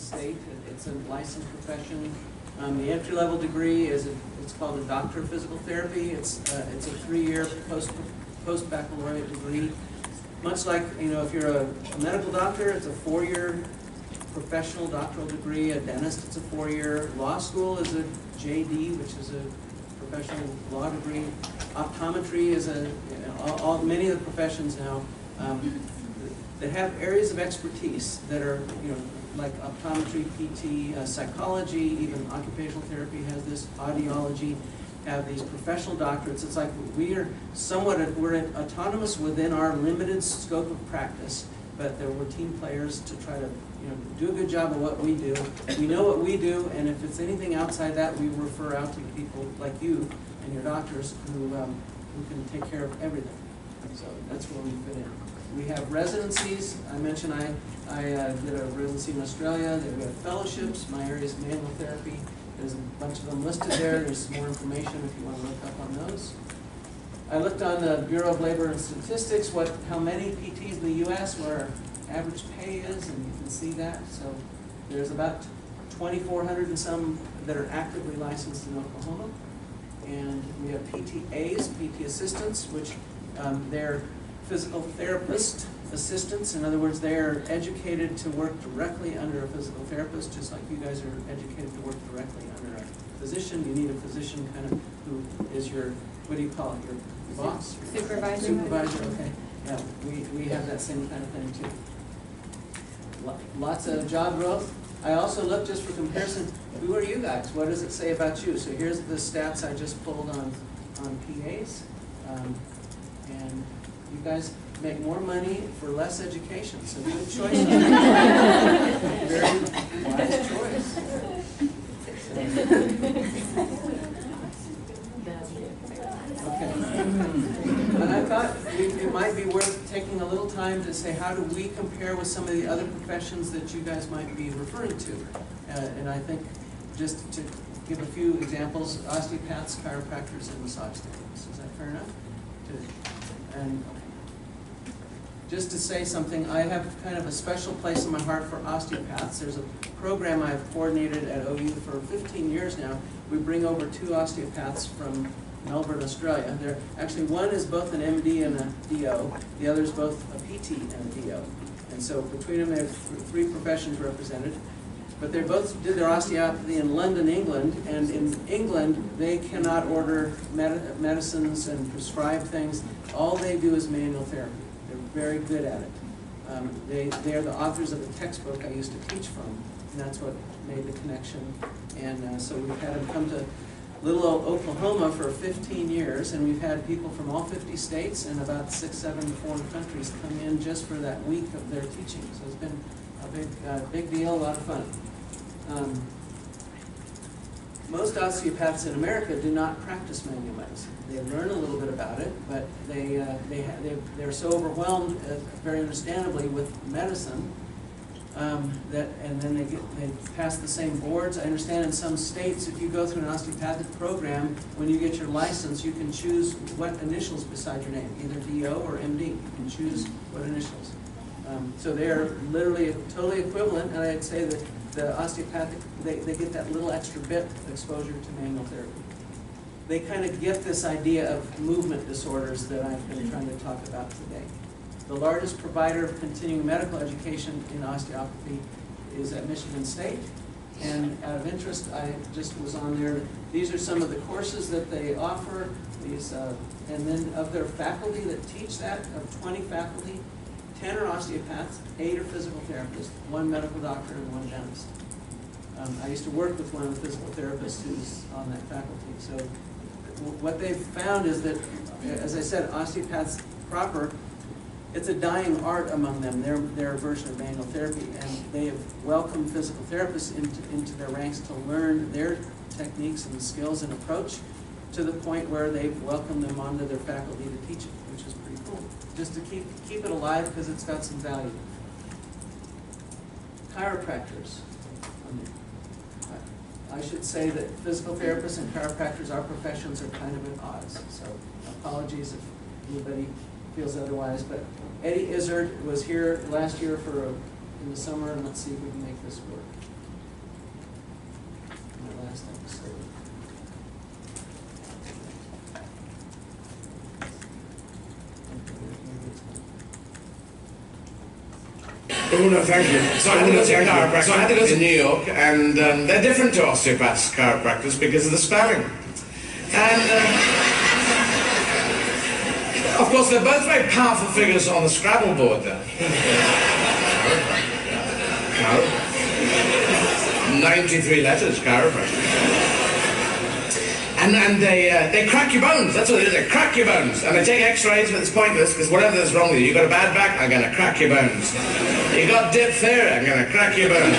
state. It's a licensed profession. The entry-level degree it's called a Doctor of Physical Therapy. It's a 3-year post-baccalaureate degree. Much like, if you're a medical doctor, it's a 4-year professional doctoral degree. A dentist, it's a 4-year. Law school is a JD, which is a professional law degree. Optometry is many of the professions now that have areas of expertise that are, like optometry, PT, psychology, even occupational therapy has this, audiology, have these professional doctorates. It's like we're autonomous within our limited scope of practice, but we're team players to try to do a good job of what we do. We know what we do, and if it's anything outside that, we refer out to people like you and your doctors who can take care of everything. So that's where we fit in. We have residencies. I mentioned I did a residency in Australia. We have fellowships. My area is manual therapy. There's a bunch of them listed there. There's more information if you want to look up on those. I looked on the Bureau of Labor and Statistics how many PTs in the U.S., what our average pay is, and you can see that. So there's about 2,400 and some that are actively licensed in Oklahoma. And we have PTAs, PT assistants, which they're physical therapist assistants. In other words, they're educated to work directly under a physical therapist, just like you guys are educated to work directly under a physician. You need a physician who is your, what do you call it, your boss? Supervisor. Supervisor, okay. Yeah, we have that same kind of thing too. Lots of job growth. I also looked just for comparison, who are you guys? What does it say about you? So here's the stats I just pulled on PAs. And you guys make more money for less education, so good choice. Very wise choice. Okay. And I thought it might be worth taking a little time to say, how do we compare with some of the other professions that you guys might be referring to? And I think, just to give a few examples, osteopaths, chiropractors, and massage therapists. Is that fair enough? And just to say something, I have kind of a special place in my heart for osteopaths. There's a program I've coordinated at OU for 15 years now. We bring over 2 osteopaths from Melbourne, Australia. Actually, one is both an MD and a DO. The other is both a PT and a DO. And so between them, they have 3 professions represented. But they both did their osteopathy in London, England. And in England, they cannot order medicines and prescribe things. All they do is manual therapy. They're very good at it. They are the authors of the textbook I used to teach from, and that's what made the connection. And so we've had them come to little old Oklahoma for 15 years, and we've had people from all 50 states and about 6, 7 foreign countries come in just for that week of their teaching. So it's been a big deal, a lot of fun. Most osteopaths in America do not practice manual medicine. They learn a little bit about it, but they're so overwhelmed, very understandably, with medicine and then they pass the same boards. I understand in some states, if you go through an osteopathic program, when you get your license, you can choose what initials beside your name, either DO or MD. You can choose what initials. So they're literally totally equivalent, and I'd say that the osteopathic, they get that little extra bit of exposure to manual therapy. They kind of get this idea of movement disorders that I've been trying to talk about today. The largest provider of continuing medical education in osteopathy is at Michigan State. And out of interest, I just was on there. These are some of the courses that they offer. And then of their faculty that teach that, of 20 faculty, 10 are osteopaths, 8 are physical therapists, 1 medical doctor, and 1 dentist. I used to work with one of the physical therapists who's on that faculty. So what they've found is that, as I said, osteopaths proper, it's a dying art among them, their version of manual therapy, and they have welcomed physical therapists into their ranks to learn their techniques and skills and approach, to the point where they've welcomed them onto their faculty to teach it, which is pretty cool. Just to keep it alive because it's got some value. Chiropractors. I should say that physical therapists and chiropractors, our professions are kind of at odds. So apologies if anybody feels otherwise. But Eddie Izzard was here last year for in the summer, and let's see if we can make this work. My last episode. Oh, no, thank you. So I had to go to a chiropractor. So I had to go to New York, and they're different to osteopaths, chiropractors, because of the spelling. And, of course, they're both very powerful figures on the Scrabble board there. No. 93 letters, chiropractor. And they crack your bones. That's what it is. They crack your bones. And they take x-rays, but it's pointless, because whatever's wrong with you, got a bad back, I'm going to crack your bones. You got diphtheria, I'm going to crack your bones.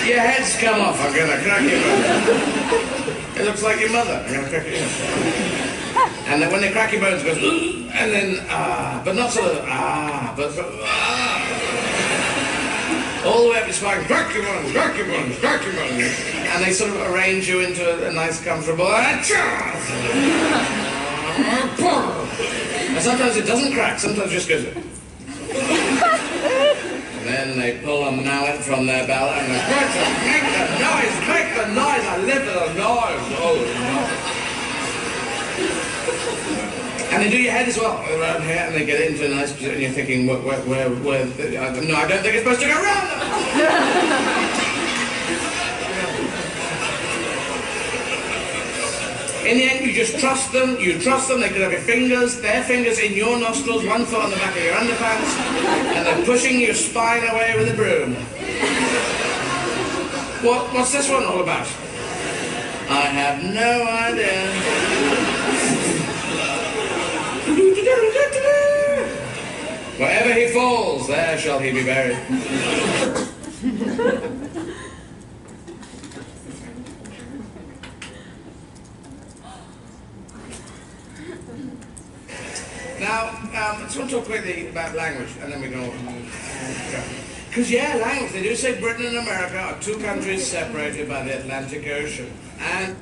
Your head's come off, I'm going to crack your bones. It looks like your mother, I'm going to crack your bones. And then when they crack your bones, it goes, and then, but not sort of, all the way up your spine, crack your bones, crack your bones, crack your bones. And they sort of arrange you into a nice, comfortable, and sometimes it doesn't crack, sometimes it just goes, and then they pull a mallet from their belt and they make the noise, I live for the noise. Oh, no. And they do your head as well, around here, and they get into a nice position, and you're thinking, no, I don't think it's supposed to go around. In the end, you just trust them, they could have your fingers, their fingers in your nostrils, one foot on the back of your underpants, and they're pushing your spine away with a broom. What's this one all about? I have no idea. Wherever he falls, there shall he be buried. Now, I just want to talk quickly about language, and then we go on. Because, yeah, language, they do say Britain and America are two countries separated by the Atlantic Ocean. And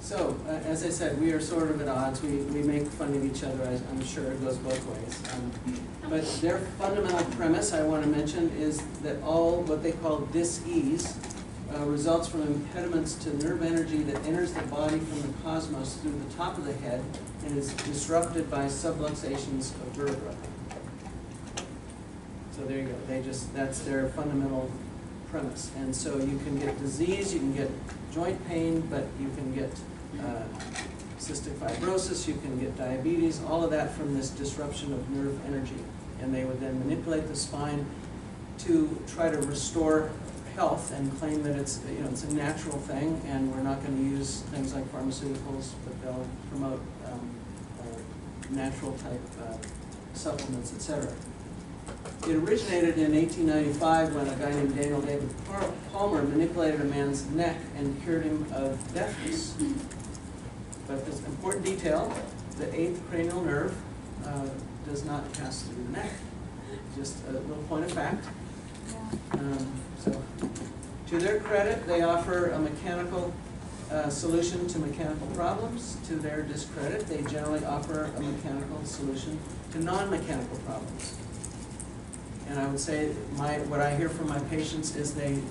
So, as I said, we are sort of at odds. We make fun of each other. I'm sure it goes both ways. But their fundamental premise, I want to mention, is that all what they call dis-ease results from impediments to nerve energy that enters the body from the cosmos through the top of the head and is disrupted by subluxations of vertebra. So there you go. That's their fundamental premise. And so you can get disease, you can get joint pain, but you can get cystic fibrosis, you can get diabetes, all of that from this disruption of nerve energy. And they would then manipulate the spine to try to restore health and claim that it's a natural thing, and we're not going to use things like pharmaceuticals, but they'll promote natural type supplements, etc. It originated in 1895 when a guy named Daniel David Palmer manipulated a man's neck and cured him of deafness. But this important detail, the 8th cranial nerve does not pass through the neck. Just a little point of fact. So, to their credit, they offer a mechanical solution to mechanical problems. To their discredit, they generally offer a mechanical solution to non-mechanical problems. And I would say what I hear from my patients is they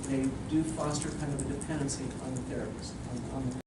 do foster kind of a dependency on the therapist, on the